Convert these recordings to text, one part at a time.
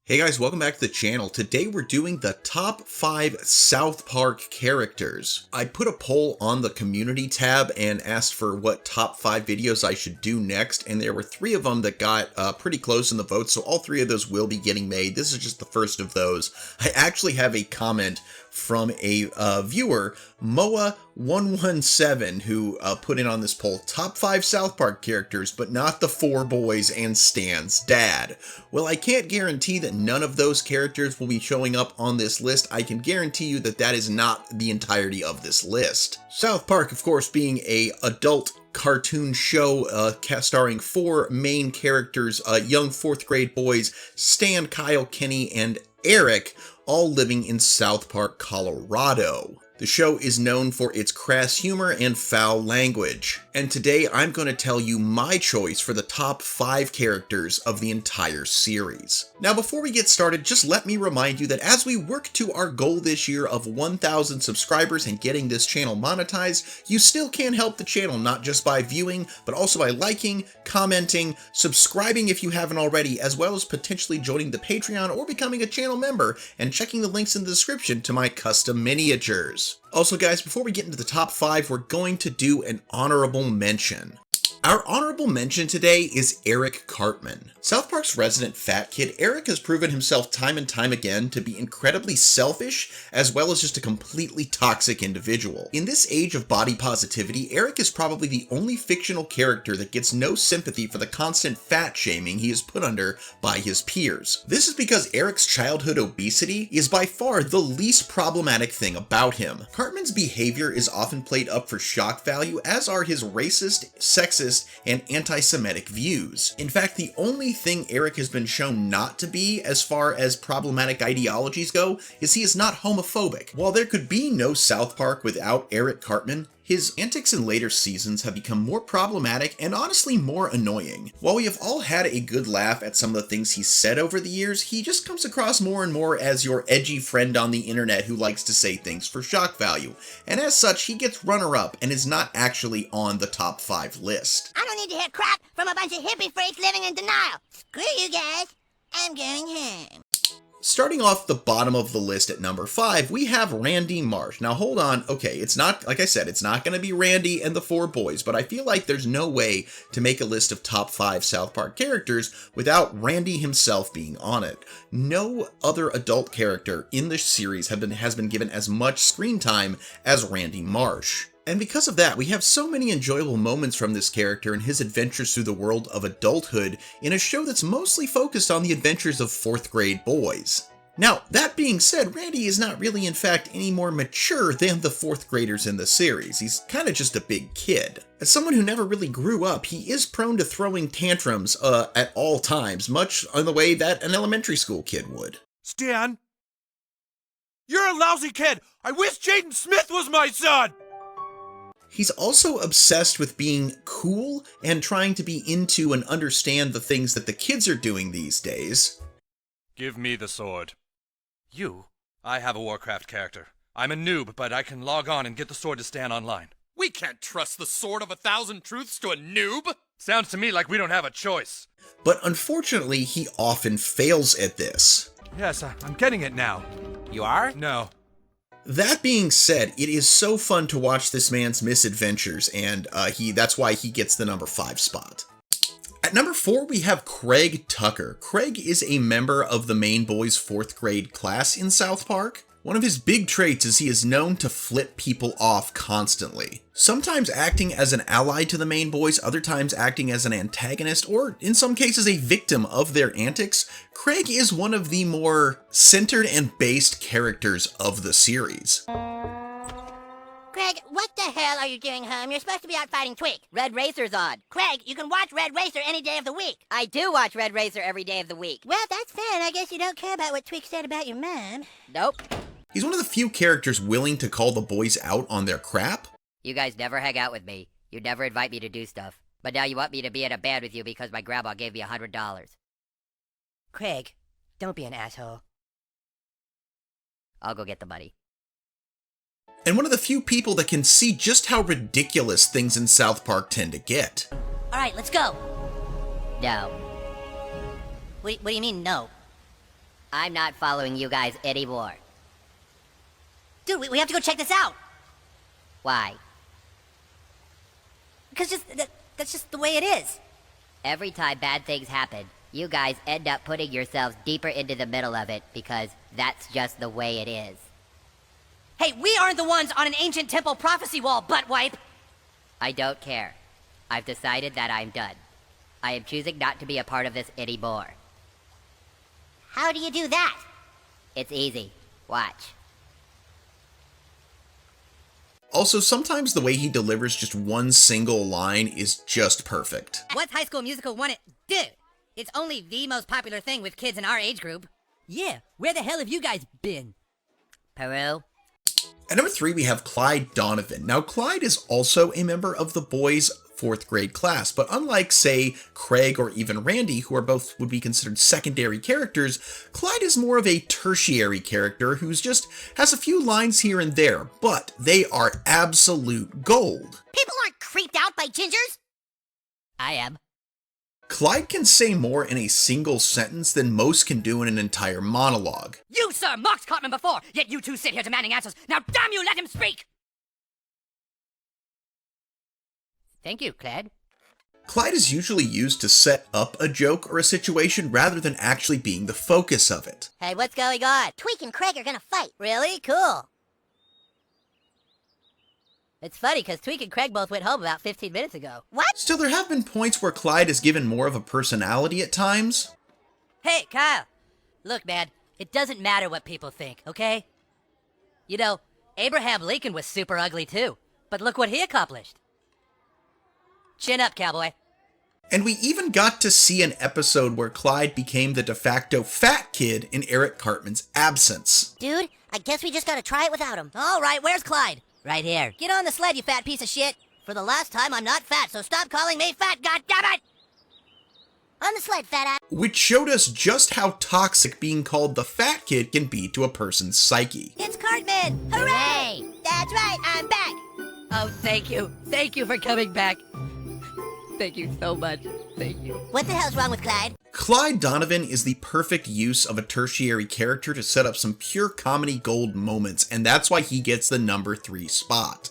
Hey guys, welcome back to the channel. Today we're doing the top 5 South Park characters. I put a poll on the community tab and asked for what top 5 videos I should do next, and there were 3 of them that got pretty close in the vote, so all 3 of those will be getting made. This is just the first of those. I actually have a comment from a viewer, Moa117, who put in on this poll, top 5 South Park characters, but not the 4 boys and Stan's dad. Well, I can't guarantee that none of those characters will be showing up on this list. I can guarantee you that that is not the entirety of this list. South Park, of course, being a adult cartoon show starring 4 main characters, young 4th grade boys, Stan, Kyle, Kenny, and Eric, all living in South Park, Colorado. The show is known for its crass humor and foul language, and today I'm going to tell you my choice for the top 5 characters of the entire series. Now before we get started, just let me remind you that as we work to our goal this year of 1,000 subscribers and getting this channel monetized, you still can help the channel not just by viewing, but also by liking, commenting, subscribing if you haven't already, as well as potentially joining the Patreon or becoming a channel member, and checking the links in the description to my custom miniatures. Also guys, before we get into the top 5, we're going to do an honorable mention. Our honorable mention today is Eric Cartman. South Park's resident fat kid, Eric has proven himself time and time again to be incredibly selfish, as well as just a completely toxic individual. In this age of body positivity, Eric is probably the only fictional character that gets no sympathy for the constant fat shaming he is put under by his peers. This is because Eric's childhood obesity is by far the least problematic thing about him. Cartman's behavior is often played up for shock value, as are his racist, sexist, and anti-Semitic views. In fact, the only thing Eric has been shown not to be as far as problematic ideologies go is he is not homophobic. While there could be no South Park without Eric Cartman, his antics in later seasons have become more problematic and honestly more annoying. While we have all had a good laugh at some of the things he's said over the years, he just comes across more and more as your edgy friend on the internet who likes to say things for shock value, and as such he gets runner-up and is not actually on the top 5 list. I don't need to hear crap from a bunch of hippie freaks living in denial. Screw you guys, I'm going home. Starting off the bottom of the list at number 5, we have Randy Marsh. Now hold on, okay, it's not, like I said, it's not going to be Randy and the 4 boys, but I feel like there's no way to make a list of top 5 South Park characters without Randy himself being on it. No other adult character in this series has been given as much screen time as Randy Marsh. And because of that, we have so many enjoyable moments from this character and his adventures through the world of adulthood in a show that's mostly focused on the adventures of 4th grade boys. Now, that being said, Randy is not really in fact any more mature than the 4th graders in the series. He's kind of just a big kid. As someone who never really grew up, he is prone to throwing tantrums at all times, much in the way that an elementary school kid would. Stan, you're a lousy kid! I wish Jaden Smith was my son! He's also obsessed with being cool and trying to be into and understand the things that the kids are doing these days. Give me the sword. You? I have a Warcraft character. I'm a noob, but I can log on and get the sword to Stan online. We can't trust the sword of 1,000 truths to a noob! Sounds to me like we don't have a choice. But unfortunately, he often fails at this. Yes, I'm getting it now. You are? No. That being said, it is so fun to watch this man's misadventures, and that's why he gets the number 5 spot. At number 4, we have Craig Tucker. Craig is a member of the main boys' 4th grade class in South Park. One of his big traits is he is known to flip people off constantly. Sometimes acting as an ally to the main boys, other times acting as an antagonist, or in some cases a victim of their antics, Craig is one of the more centered and based characters of the series. Craig, what the hell are you doing home? You're supposed to be out fighting Twig. Red Racer's on. Craig, you can watch Red Racer any day of the week. I do watch Red Racer every day of the week. Well, that's fair. I guess you don't care about what Twig said about your mom. Nope. He's one of the few characters willing to call the boys out on their crap. You guys never hang out with me. You never invite me to do stuff. But now you want me to be in a band with you because my grandma gave me $100. Craig, don't be an asshole. I'll go get the money. And one of the few people that can see just how ridiculous things in South Park tend to get. All right, let's go. No. What do you mean, no? I'm not following you guys anymore. Dude, we have to go check this out. Why? Because that's just the way it is. Every time bad things happen, you guys end up putting yourselves deeper into the middle of it because that's just the way it is. Hey, we aren't the ones on an ancient temple prophecy wall, butt wipe. I don't care. I've decided that I'm done. I am choosing not to be a part of this anymore. How do you do that? It's easy. Watch. Also, sometimes the way he delivers just one single line is just perfect. What's High School Musical want it? Dude, it's only the most popular thing with kids in our age group. Yeah, where the hell have you guys been? Peru? At number 3, we have Clyde Donovan. Now, Clyde is also a member of the boys' 4th grade class, but unlike, say, Craig or even Randy, who are both would be considered secondary characters, Clyde is more of a tertiary character who's just has a few lines here and there, but they are absolute gold. People aren't creeped out by gingers. I am. Clyde can say more in a single sentence than most can do in an entire monologue. You, sir, mocked Cartman before, yet you two sit here demanding answers. Now, damn you, let him speak! Thank you, Clyde. Clyde is usually used to set up a joke or a situation rather than actually being the focus of it. Hey, what's going on? Tweak and Craig are gonna fight. Really? Cool. It's funny, because Tweak and Craig both went home about 15 minutes ago. What? Still, there have been points where Clyde is given more of a personality at times. Hey, Kyle. Look, man, it doesn't matter what people think, okay? You know, Abraham Lincoln was super ugly too, but look what he accomplished. Chin up, cowboy. And we even got to see an episode where Clyde became the de facto fat kid in Eric Cartman's absence. Dude, I guess we just gotta try it without him. All right, where's Clyde? Right here. Get on the sled, you fat piece of shit. For the last time, I'm not fat, so stop calling me fat, goddammit! On the sled, fat ass. Which showed us just how toxic being called the fat kid can be to a person's psyche. It's Cartman! Hooray! That's right, I'm back! Oh, thank you. Thank you for coming back. Thank you so much. Thank you. What the hell's wrong with Clyde? Clyde Donovan is the perfect use of a tertiary character to set up some pure comedy gold moments, and that's why he gets the number 3 spot.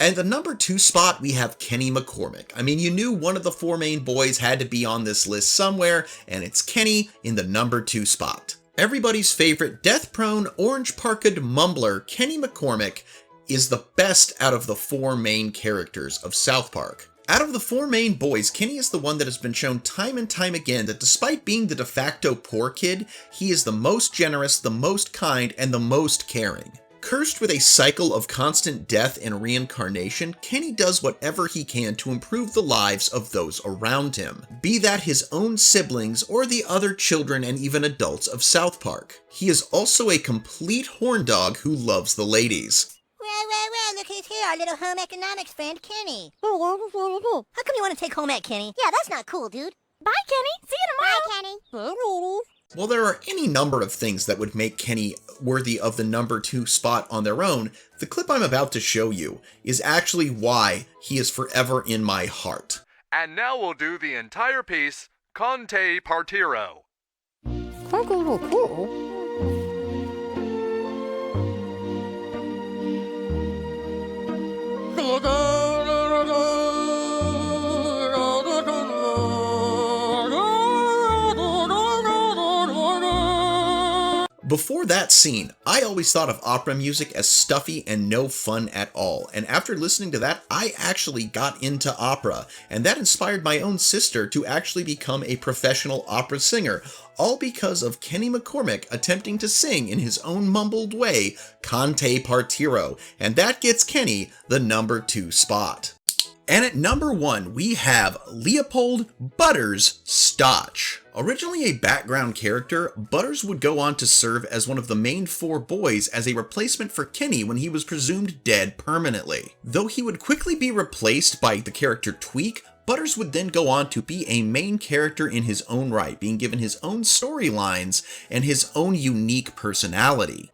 And the number 2 spot, we have Kenny McCormick. I mean, you knew one of the 4 main boys had to be on this list somewhere, and it's Kenny in the number 2 spot. Everybody's favorite death-prone, orange-parked mumbler, Kenny McCormick, is the best out of the 4 main characters of South Park. Out of the 4 main boys, Kenny is the one that has been shown time and time again that despite being the de facto poor kid, he is the most generous, the most kind, and the most caring. Cursed with a cycle of constant death and reincarnation, Kenny does whatever he can to improve the lives of those around him, be that his own siblings or the other children and even adults of South Park. He is also a complete horn dog who loves the ladies. Well, look who's here, our little home economics friend, Kenny. How come you want to take home ec, Kenny? Yeah, that's not cool, dude. Bye, Kenny. See you tomorrow. Bye, Kenny. While there are any number of things that would make Kenny worthy of the number 2 spot on their own, the clip I'm about to show you is actually why he is forever in my heart. And now we'll do the entire piece, Conte Partiro. Before that scene, I always thought of opera music as stuffy and no fun at all, and after listening to that, I actually got into opera, and that inspired my own sister to actually become a professional opera singer, all because of Kenny McCormick attempting to sing in his own mumbled way, Cante Partiro, and that gets Kenny the number 2 spot. And at number 1, we have Leopold Butters Stotch. Originally a background character, Butters would go on to serve as one of the main 4 boys as a replacement for Kenny when he was presumed dead permanently. Though he would quickly be replaced by the character Tweak, Butters would then go on to be a main character in his own right, being given his own storylines and his own unique personality.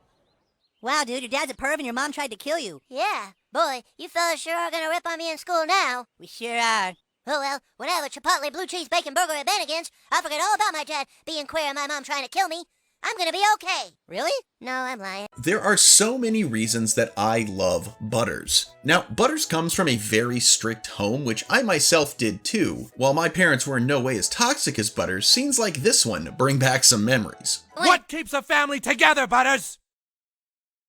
Wow, dude, your dad's a perv and your mom tried to kill you. Yeah. Boy, you fellas sure are gonna rip on me in school now. We sure are. Oh well, when I have a Chipotle blue cheese bacon burger at Bennigan's, I'll forget all about my dad being queer and my mom trying to kill me. I'm gonna be okay. Really? No, I'm lying. There are so many reasons that I love Butters. Now, Butters comes from a very strict home, which I myself did too. While my parents were in no way as toxic as Butters, scenes like this one bring back some memories. What keeps a family together, Butters?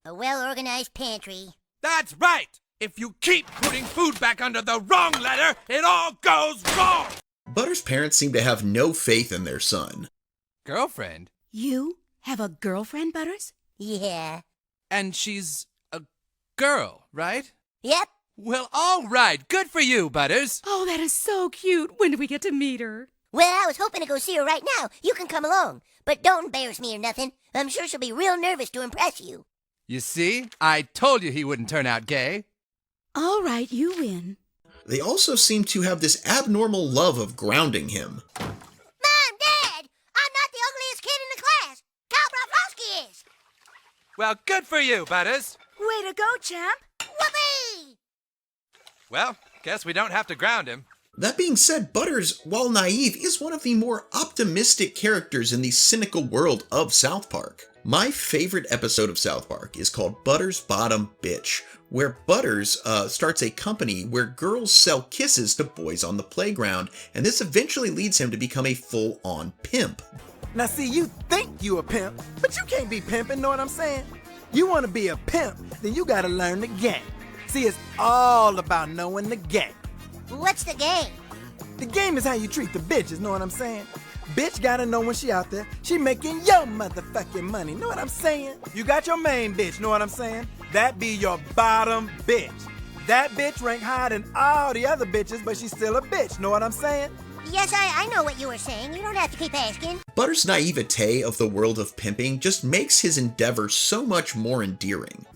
A well-organized pantry. That's right! If you keep putting food back under the wrong letter, it all goes wrong! Butters' parents seem to have no faith in their son. Girlfriend? You have a girlfriend, Butters? Yeah. And she's a girl, right? Yep. Well, all right. Good for you, Butters. Oh, that is so cute. When do we get to meet her? Well, I was hoping to go see her right now. You can come along. But don't embarrass me or nothing. I'm sure she'll be real nervous to impress you. You see? I told you he wouldn't turn out gay. All right, you win. They also seem to have this abnormal love of grounding him. Mom, Dad! I'm not the ugliest kid in the class. Cal Broflovsky is. Well, good for you, Butters. Way to go, champ. Whoopee! Well, guess we don't have to ground him. That being said, Butters, while naive, is one of the more optimistic characters in the cynical world of South Park. My favorite episode of South Park is called Butters Bottom Bitch, where Butters starts a company where girls sell kisses to boys on the playground, and this eventually leads him to become a full-on pimp. Now see, you think you a pimp, but you can't be pimping, know what I'm saying? You want to be a pimp, then you gotta learn the game. See, it's all about knowing the game. What's the game? The game is how you treat the bitches, know what I'm saying? Bitch gotta know when she out there, she making your motherfucking money, know what I'm saying? You got your main bitch, know what I'm saying? That be your bottom bitch. That bitch rank higher than all the other bitches, but she's still a bitch, know what I'm saying? Yes, I know what you were saying. You don't have to keep asking. Butters' naivete of the world of pimping just makes his endeavor so much more endearing.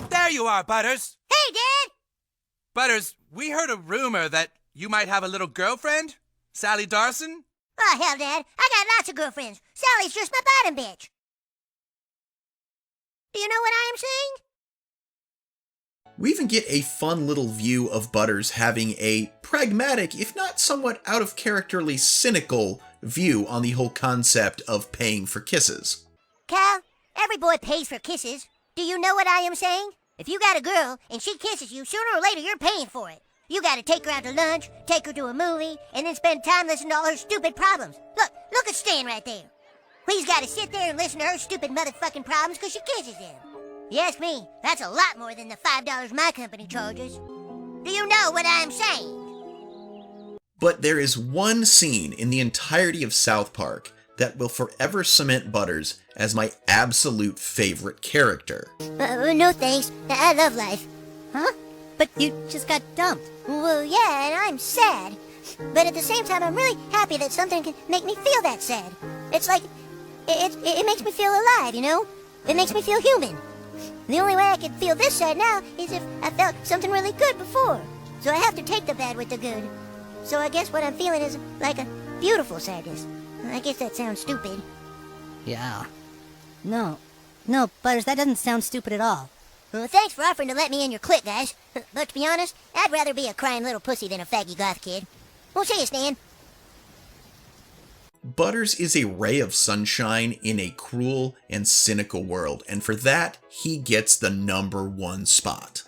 There you are, Butters. Hey, Dad! Butters, we heard a rumor that you might have a little girlfriend? Sally Darson? Oh, hell, Dad. I got lots of girlfriends. Sally's just my bottom bitch. Do you know what I am saying? We even get a fun little view of Butters having a pragmatic, if not somewhat out of characterly cynical, view on the whole concept of paying for kisses. Cal, every boy pays for kisses. Do you know what I am saying? If you got a girl and she kisses you, sooner or later you're paying for it. You gotta take her out to lunch, take her to a movie, and then spend time listening to all her stupid problems. Look at Stan right there. He's gotta sit there and listen to her stupid motherfucking problems because she kisses him. You ask me, that's a lot more than the $5 my company charges. Do you know what I'm saying? But there is one scene in the entirety of South Park that will forever cement Butters as my absolute favorite character. No thanks. I love life. Huh? But you just got dumped. Well, yeah, and I'm sad. But at the same time, I'm really happy that something can make me feel that sad. It's like, it makes me feel alive, you know? It makes me feel human. The only way I can feel this sad now is if I felt something really good before. So I have to take the bad with the good. So I guess what I'm feeling is like a beautiful sadness. I guess that sounds stupid. Yeah. No, Butters, that doesn't sound stupid at all. Well, thanks for offering to let me in your clique, guys. But to be honest, I'd rather be a crying little pussy than a faggy goth kid. We'll see you, Stan. Butters is a ray of sunshine in a cruel and cynical world, and for that, he gets the #1 spot.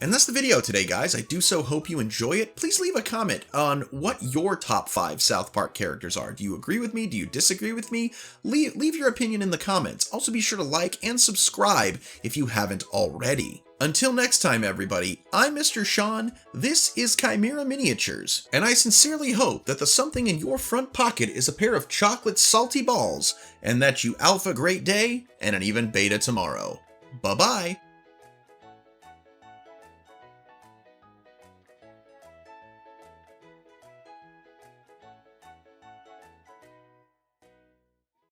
And that's the video today, guys. I do so hope you enjoy it. Please leave a comment on what your top 5 South Park characters are. Do you agree with me? Do you disagree with me? Leave your opinion in the comments. Also be sure to like and subscribe if you haven't already. Until next time, everybody, I'm Mr. Sean, this is Chimera Miniatures, and I sincerely hope that the something in your front pocket is a pair of chocolate salty balls, and that you alpha great day and an even beta tomorrow. Bye-bye.